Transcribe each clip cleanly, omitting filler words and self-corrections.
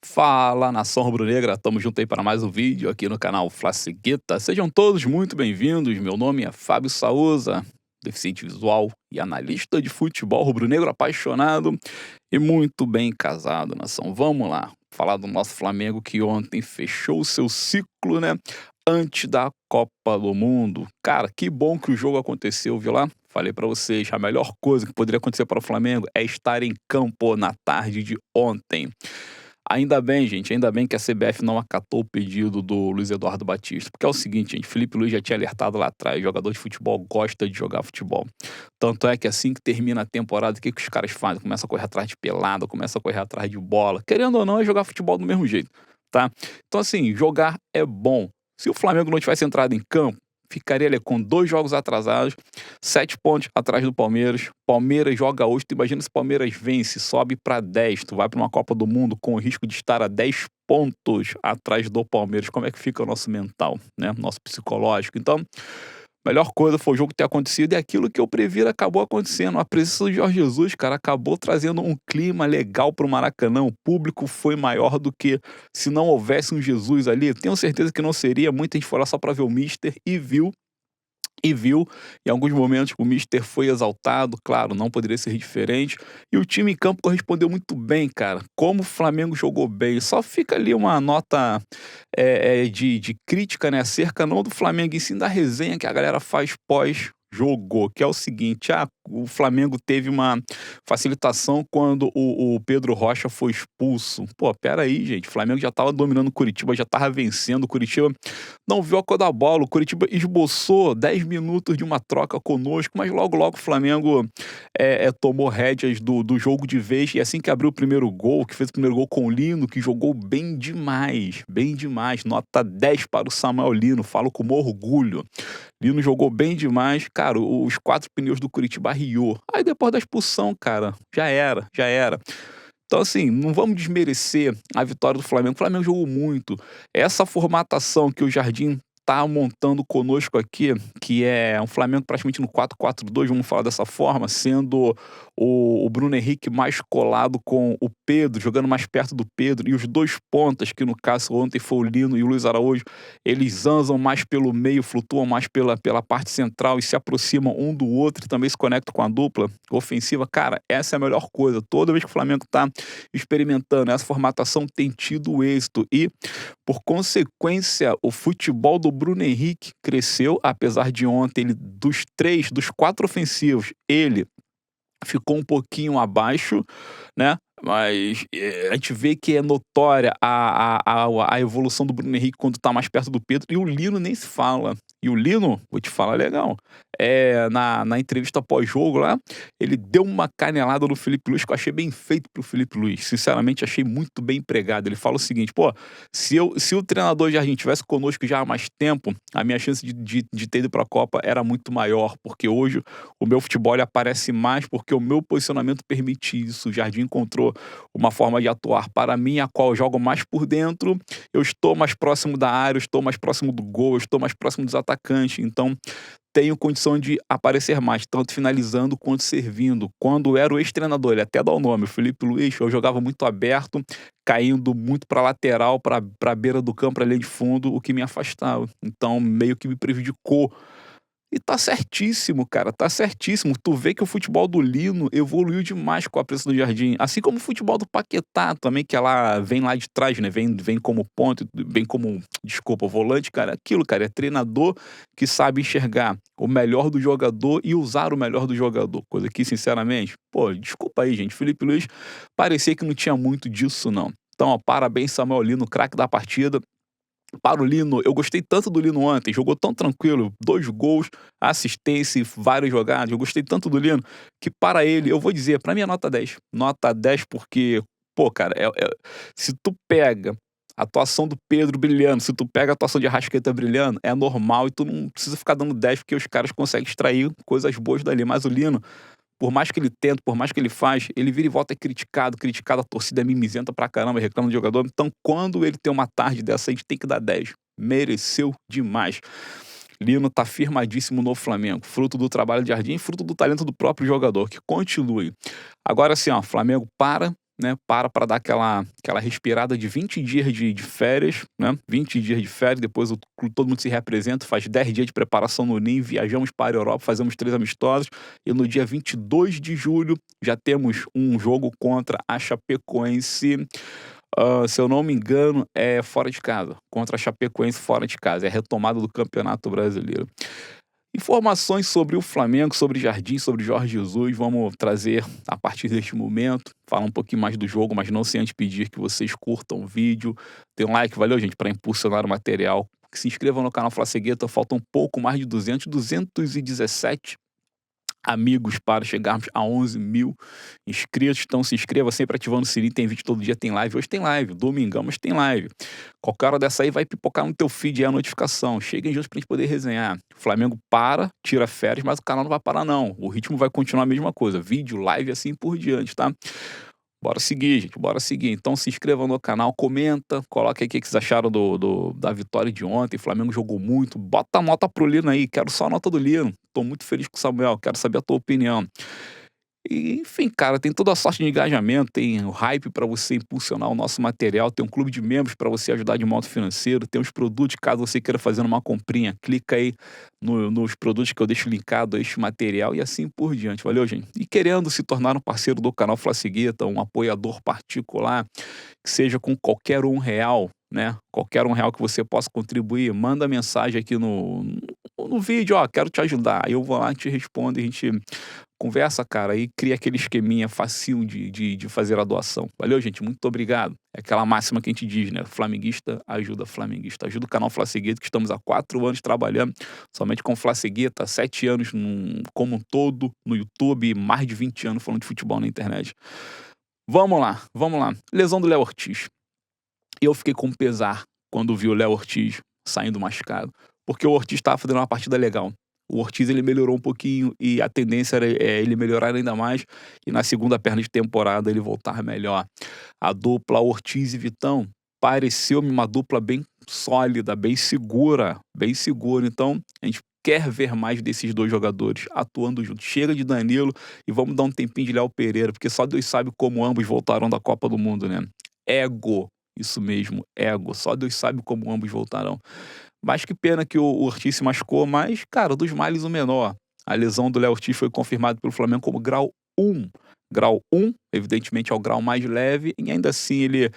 Fala, nação rubro-negra, tamo junto aí para mais um vídeo aqui no canal Fla Cegueta. Sejam todos muito bem-vindos. Meu nome é Fábio Saúza, deficiente visual e analista de futebol rubro-negro apaixonado e muito bem casado, nação. Vamos lá, falar do nosso Flamengo que ontem fechou o seu ciclo, né, antes da Copa do Mundo. Cara, que bom que o jogo aconteceu, viu lá? Falei pra vocês, a melhor coisa que poderia acontecer para o Flamengo é estar em campo na tarde de ontem. Ainda bem, gente, ainda bem que a CBF não acatou o pedido do Luiz Eduardo Batista, porque é o seguinte, gente, Felipe Luiz já tinha alertado lá atrás, jogador de futebol gosta de jogar futebol. Tanto é que assim que termina a temporada, o que que os caras fazem? Começa a correr atrás de pelada, começa a correr atrás de bola. Querendo ou não, é jogar futebol do mesmo jeito, tá? Então assim, jogar é bom. Se o Flamengo não tivesse entrado em campo, ficaria ali com 2 jogos atrasados, 7 pontos atrás do Palmeiras. Palmeiras joga hoje, tu imagina se o Palmeiras vence, sobe para 10, tu vai para uma Copa do Mundo com o risco de estar a 10 pontos atrás do Palmeiras. Como é que fica o nosso mental, né? Nosso psicológico. Então, a melhor coisa foi o jogo ter acontecido e aquilo que eu previra acabou acontecendo. A presença do Jorge Jesus, cara, acabou trazendo um clima legal para o Maracanã. O público foi maior do que se não houvesse um Jesus ali. Tenho certeza que não seria. Muita gente foi lá só para ver o Mister e viu, em alguns momentos o Mister foi exaltado, claro, não poderia ser diferente, e o time em campo correspondeu muito bem, cara. Como o Flamengo jogou bem, só fica ali uma nota de crítica, né, acerca não do Flamengo, e sim da resenha que a galera faz pós-jogo, que é o seguinte: o Flamengo teve uma facilitação quando o Pedro Rocha foi expulso. Pô, pera aí, gente, o Flamengo já estava dominando o Curitiba, já estava vencendo o Curitiba, não viu a cor da bola. O Curitiba esboçou 10 minutos de uma troca conosco, mas logo, logo o Flamengo tomou rédeas do jogo de vez. E assim que abriu o primeiro gol, que fez o primeiro gol com o Lino, que jogou bem demais, bem demais. Nota 10 para o Samuel Lino, falo com orgulho. Lino jogou bem demais. Cara, os 4 pneus do Curitiba arriou. Aí depois da expulsão, cara, já era, já era. Então, assim, não vamos desmerecer a vitória do Flamengo. O Flamengo jogou muito. Essa formatação que o Jardim tá montando conosco aqui, que é um Flamengo praticamente no 4-4-2, vamos falar dessa forma, sendo o Bruno Henrique mais colado com o Pedro, jogando mais perto do Pedro, e os 2 pontas, que no caso ontem foi o Lino e o Luiz Araújo, eles zanzam mais pelo meio, flutuam mais pela parte central e se aproximam um do outro e também se conectam com a dupla ofensiva. Cara, essa é a melhor coisa. Toda vez que o Flamengo tá experimentando essa formatação, tem tido êxito e, por consequência, o futebol do Bruno Henrique cresceu, apesar de ontem ele, dos 4 ofensivos, ele ficou um pouquinho abaixo, né, mas, a gente vê que é notória a evolução do Bruno Henrique quando tá mais perto do Pedro, e o Lino nem se fala. E o Lino, vou te falar legal, na entrevista pós-jogo lá, ele deu uma canelada no Felipe Luiz que eu achei bem feito pro Felipe Luiz, sinceramente achei muito bem empregado. Ele fala o seguinte: "Pô, se o treinador Jardim tivesse conosco já há mais tempo, a minha chance de ter ido pra Copa era muito maior, porque hoje o meu futebol ele aparece mais porque o meu posicionamento permite isso. O Jardim encontrou uma forma de atuar para mim, a qual eu jogo mais por dentro, eu estou mais próximo da área, eu estou mais próximo do gol, eu estou mais próximo dos atacantes, então tenho condição de aparecer mais, tanto finalizando quanto servindo." Quando era o ex-treinador, ele até dá o nome, o Felipe Luiz, eu jogava muito aberto, caindo muito para lateral, para beira do campo, para linha de fundo, o que me afastava. Então meio que me prejudicou. E tá certíssimo, cara, tá certíssimo. Tu vê que o futebol do Lino evoluiu demais com a presença do Jardim, assim como o futebol do Paquetá também, que ela vem lá de trás, né, vem como ponta, vem como, desculpa, volante, cara. Aquilo, cara, é treinador que sabe enxergar o melhor do jogador e usar o melhor do jogador, coisa que, sinceramente, pô, desculpa aí, gente, Felipe Luiz parecia que não tinha muito disso não. Então, ó, parabéns Samuel Lino, craque da partida. Para o Lino, eu gostei tanto do Lino ontem, jogou tão tranquilo, 2 gols, assistência e várias jogadas, eu gostei tanto do Lino, que para ele, eu vou dizer, para mim é nota 10. Nota 10 porque, pô, cara, se tu pega a atuação do Pedro brilhando, se tu pega a atuação de Arrascaeta brilhando, é normal e tu não precisa ficar dando 10 porque os caras conseguem extrair coisas boas dali, mas o Lino, por mais que ele tenta, por mais que ele faz, ele vira e volta é criticado, a torcida é mimizenta pra caramba, reclama do jogador. Então, quando ele tem uma tarde dessa, a gente tem que dar 10. Mereceu demais. Lino tá firmadíssimo no Flamengo, fruto do trabalho de Jardim, fruto do talento do próprio jogador, que continue. Agora sim, ó, Flamengo para, né, para dar aquela respirada de 20 dias de férias, né, 20 dias de férias, depois todo mundo se reapresenta, faz 10 dias de preparação no Ninho, viajamos para a Europa, fazemos 3 amistosos, e no dia 22 de julho já temos um jogo contra a Chapecoense, se eu não me engano, é fora de casa, contra a Chapecoense fora de casa, é a retomada do Campeonato Brasileiro. Informações sobre o Flamengo, sobre Jardim, sobre Jorge Jesus, vamos trazer a partir deste momento, falar um pouquinho mais do jogo, mas não sem antes pedir que vocês curtam o vídeo, dê um like, valeu gente, para impulsionar o material, que se inscrevam no canal Flacegueta, faltam um pouco mais de 217 amigos para chegarmos a 11 mil inscritos, então se inscreva sempre ativando o sininho, tem vídeo todo dia, tem live, hoje tem live, domingão, mas tem live, qualquer hora dessa aí vai pipocar no teu feed aí a notificação, cheguem juntos pra gente poder resenhar. O Flamengo tira férias, mas o canal não vai parar não, o ritmo vai continuar a mesma coisa, vídeo, live assim por diante, tá? Bora seguir, gente, bora seguir. Então se inscrevam no canal, comenta, coloca aí o que vocês acharam da vitória de ontem. O Flamengo jogou muito, bota a nota pro Lino aí, quero só a nota do Lino. Tô muito feliz com o Samuel, quero saber a tua opinião. E, enfim, cara, tem toda a sorte de engajamento, tem o hype para você impulsionar o nosso material, tem um clube de membros para você ajudar de modo financeiro, tem os produtos, caso você queira fazer uma comprinha, clica aí nos produtos que eu deixo linkado a este material e assim por diante, valeu, gente? E querendo se tornar um parceiro do canal Flacegueta, um apoiador particular, que seja com qualquer R$1, né? Qualquer R$1 que você possa contribuir, manda mensagem aqui no vídeo, ó, quero te ajudar, aí eu vou lá, te respondo e a gente conversa, cara, e cria aquele esqueminha facinho de fazer a doação. Valeu, gente? Muito obrigado. É aquela máxima que a gente diz, né? Flamenguista ajuda flamenguista. Ajuda o canal Flacegueta, que estamos há 4 anos trabalhando somente com Flacegueta, 7 anos como um todo no YouTube, mais de 20 anos falando de futebol na internet. Vamos lá, vamos lá. Lesão do Léo Ortiz. Eu fiquei com pesar quando vi o Léo Ortiz saindo machucado, porque o Ortiz estava fazendo uma partida legal. O Ortiz ele melhorou um pouquinho e a tendência era ele melhorar ainda mais e na segunda perna de temporada ele voltar melhor. A dupla Ortiz e Vitão pareceu-me uma dupla bem sólida, bem segura, bem segura. Então a gente quer ver mais desses dois jogadores atuando juntos. Chega de Danilo e vamos dar um tempinho de Léo Pereira, porque só Deus sabe como ambos voltarão da Copa do Mundo, né? Ego, isso mesmo, ego. Só Deus sabe como ambos voltarão. Mas que pena que o Ortiz se machucou, mas, cara, dos males o menor. A lesão do Léo Ortiz foi confirmada pelo Flamengo como grau 1. Grau 1, evidentemente, é o grau mais leve, e ainda assim o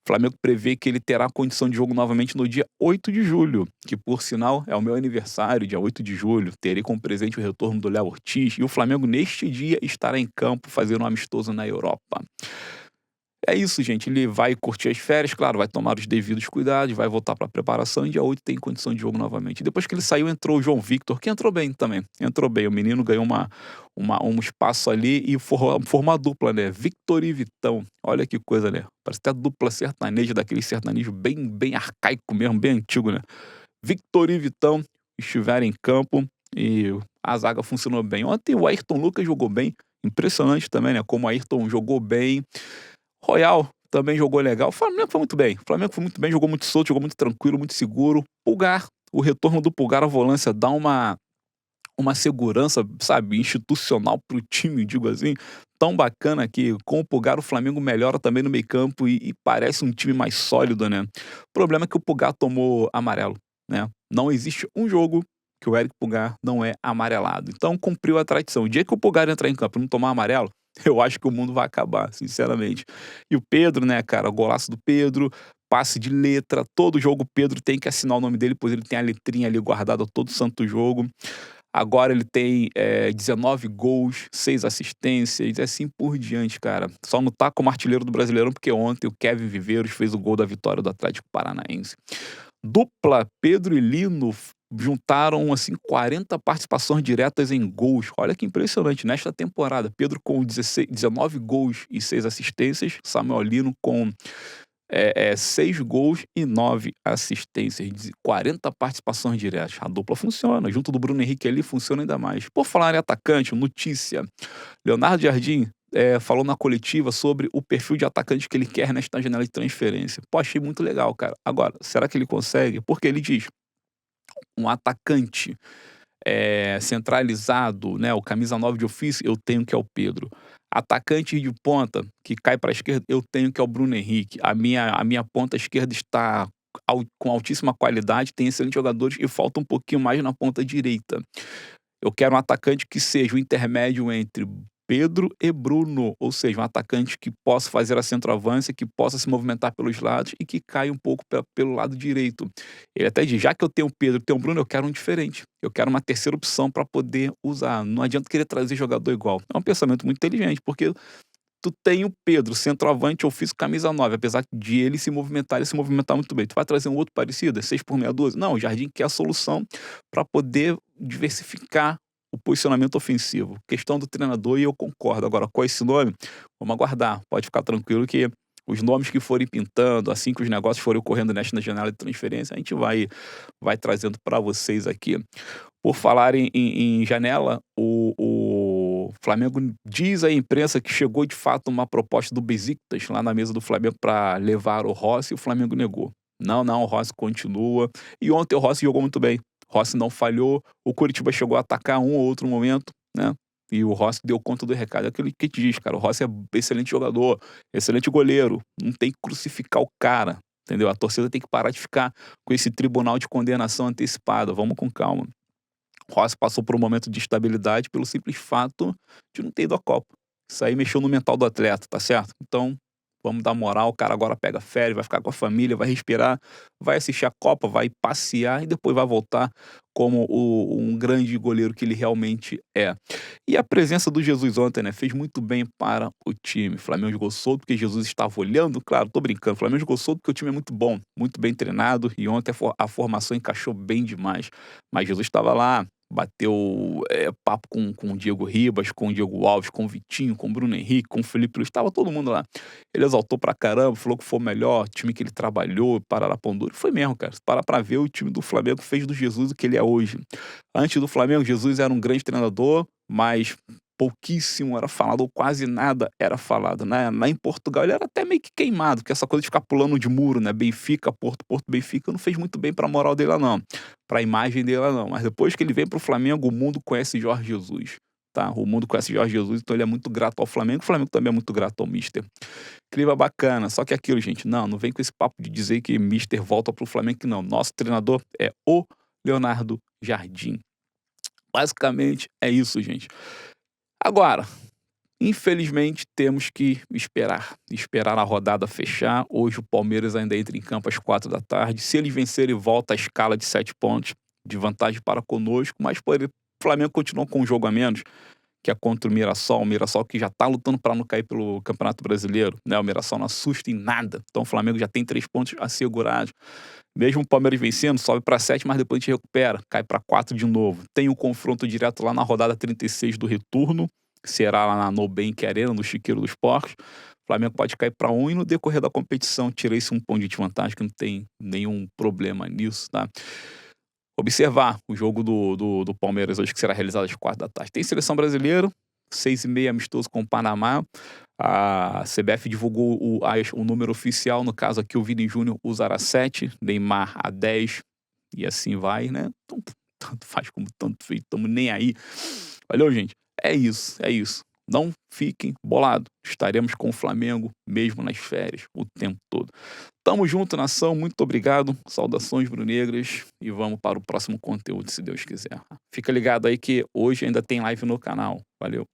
Flamengo prevê que ele terá condição de jogo novamente no dia 8 de julho, que por sinal é o meu aniversário, dia 8 de julho. Terei como presente o retorno do Léo Ortiz, e o Flamengo neste dia estará em campo fazendo um amistoso na Europa. É isso, gente. Ele vai curtir as férias, claro, vai tomar os devidos cuidados, vai voltar para a preparação e dia 8 tem condição de jogo novamente. Depois que ele saiu, entrou o João Victor, que entrou bem também. Entrou bem. O menino ganhou um espaço ali e formou uma dupla, né? Victor e Vitão. Olha que coisa, né? Parece até a dupla sertaneja, daquele sertanejo bem arcaico mesmo, bem antigo, né? Victor e Vitão estiveram em campo e a zaga funcionou bem. Ontem o Ayrton Lucas jogou bem. Impressionante também, né? Como o Ayrton jogou bem. Royal também jogou legal. O Flamengo foi muito bem. O Flamengo foi muito bem, jogou muito solto, jogou muito tranquilo, muito seguro. Pulgar, o retorno do Pulgar à volância dá uma segurança, sabe, institucional pro time, digo assim, tão bacana que com o Pulgar o Flamengo melhora também no meio-campo e parece um time mais sólido, né? O problema é que o Pulgar tomou amarelo, né? Não existe um jogo que o Eric Pulgar não é amarelado. Então cumpriu a tradição. O dia que o Pulgar entrar em campo e não tomar amarelo, eu acho que o mundo vai acabar, sinceramente. E o Pedro, né, cara, o golaço do Pedro, passe de letra, todo jogo o Pedro tem que assinar o nome dele, pois ele tem a letrinha ali guardada todo santo jogo. Agora ele tem 19 gols, 6 assistências, e assim por diante, cara. Só não tá como artilheiro do Brasileirão, porque ontem o Kevin Viveiros fez o gol da vitória do Atlético Paranaense. Dupla Pedro e Lino juntaram, assim, 40 participações diretas em gols. Olha que impressionante. Nesta temporada, Pedro com 19 gols e 6 assistências. Samuel Lino com 6 gols e 9 assistências. 40 participações diretas. A dupla funciona. Junto do Bruno Henrique ali, funciona ainda mais. Por falar em atacante, notícia. Leonardo Jardim falou na coletiva sobre o perfil de atacante que ele quer nesta janela de transferência. Pô, achei muito legal, cara. Agora, será que ele consegue? Porque ele diz, um atacante centralizado, né, o camisa 9 de ofício, eu tenho, que é o Pedro. Atacante de ponta que cai para a esquerda, eu tenho, que é o Bruno Henrique. A minha ponta esquerda está com altíssima qualidade, tem excelentes jogadores e falta um pouquinho mais na ponta direita. Eu quero um atacante que seja o intermédio entre Pedro e Bruno, ou seja, um atacante que possa fazer a centroavância, que possa se movimentar pelos lados e que caia um pouco pelo lado direito. Ele até diz: já que eu tenho o Pedro e tenho o Bruno, eu quero um diferente. Eu quero uma terceira opção para poder usar. Não adianta querer trazer jogador igual. É um pensamento muito inteligente, porque tu tem o Pedro, centroavante, ofício, camisa 9, apesar de ele se movimentar muito bem. Tu vai trazer um outro parecido, é 6 por meia dúzia? Não, o Jardim quer a solução para poder diversificar o posicionamento ofensivo. Questão do treinador, e eu concordo. Agora, qual é esse nome? Vamos aguardar. Pode ficar tranquilo que os nomes que forem pintando, assim que os negócios forem ocorrendo nesta janela de transferência, a gente vai trazendo para vocês aqui. Por falar em janela, o Flamengo diz à imprensa que chegou de fato uma proposta do Besiktas lá na mesa do Flamengo para levar o Rossi, e o Flamengo negou. Não, não, o Rossi continua. E ontem o Rossi jogou muito bem. O Rossi não falhou, o Coritiba chegou a atacar um ou outro momento, né? E o Rossi deu conta do recado. É aquilo que te diz, cara. O Rossi é excelente jogador, excelente goleiro. Não tem que crucificar o cara, entendeu? A torcida tem que parar de ficar com esse tribunal de condenação antecipada. Vamos com calma. Rossi passou por um momento de instabilidade pelo simples fato de não ter ido à Copa. Isso aí mexeu no mental do atleta, tá certo? Então, vamos dar moral, o cara agora pega férias, vai ficar com a família, vai respirar, vai assistir a Copa, vai passear e depois vai voltar como um grande goleiro que ele realmente é. E a presença do Jesus ontem, né, fez muito bem para o time. O Flamengo jogou solto porque Jesus estava olhando, claro, tô brincando, o Flamengo jogou solto porque o time é muito bom, muito bem treinado, e ontem a formação encaixou bem demais. Mas Jesus estava lá, bateu papo com o Diego Ribas, com o Diego Alves, com o Vitinho, com o Bruno Henrique, com o Felipe Luiz, estava todo mundo lá. Ele exaltou pra caramba, falou que foi o melhor time que ele trabalhou, Parará Pão Duro. Foi mesmo, cara. Se parar pra ver, o time do Flamengo fez do Jesus o que ele é hoje. Antes do Flamengo, Jesus era um grande treinador, mas pouquíssimo era falado, ou quase nada era falado, né? Lá em Portugal ele era até meio que queimado, porque essa coisa de ficar pulando de muro, né? Benfica, Porto, Porto, Benfica, não fez muito bem pra moral dele lá, não. Pra imagem dele lá, não. Mas depois que ele vem pro Flamengo, o mundo conhece Jorge Jesus. Tá? O mundo conhece Jorge Jesus, então ele é muito grato ao Flamengo. O Flamengo também é muito grato ao Mister. Clima bacana, só que aquilo, gente, não vem com esse papo de dizer que Mister volta pro Flamengo, que não. Nosso treinador é o Leonardo Jardim. Basicamente é isso, gente. Agora, infelizmente, temos que esperar a rodada fechar. Hoje o Palmeiras ainda entra em campo às 4 da tarde. Se eles vencerem, volta a escala de 7 pontos de vantagem para conosco, mas o Flamengo continua com um jogo a menos, que é contra o Mirassol que já está lutando para não cair pelo Campeonato Brasileiro, né? O Mirassol não assusta em nada, então o Flamengo já tem 3 pontos assegurados. Mesmo o Palmeiras vencendo, sobe para 7, mas depois a gente recupera, cai para 4 de novo. Tem o confronto direto lá na rodada 36 do retorno, que será lá na Nubank Arena, no Chiqueiro dos Porcos. O Flamengo pode cair para 1 e no decorrer da competição tira esse 1 ponto de vantagem, que não tem nenhum problema nisso, tá? Observar o jogo do Palmeiras hoje, que será realizado às 4 da tarde. Tem seleção brasileira, 6h30 amistoso com o Panamá. A CBF divulgou o número oficial, no caso aqui o Vini Júnior usará 7, Neymar a 10, e assim vai, né? Então, tanto faz como tanto feito, estamos nem aí. Valeu, gente. É isso, é isso. Não fiquem bolados. Estaremos com o Flamengo mesmo nas férias, o tempo todo. Tamo junto, nação. Muito obrigado. Saudações brunegras. E vamos para o próximo conteúdo, se Deus quiser. Fica ligado aí que hoje ainda tem live no canal. Valeu.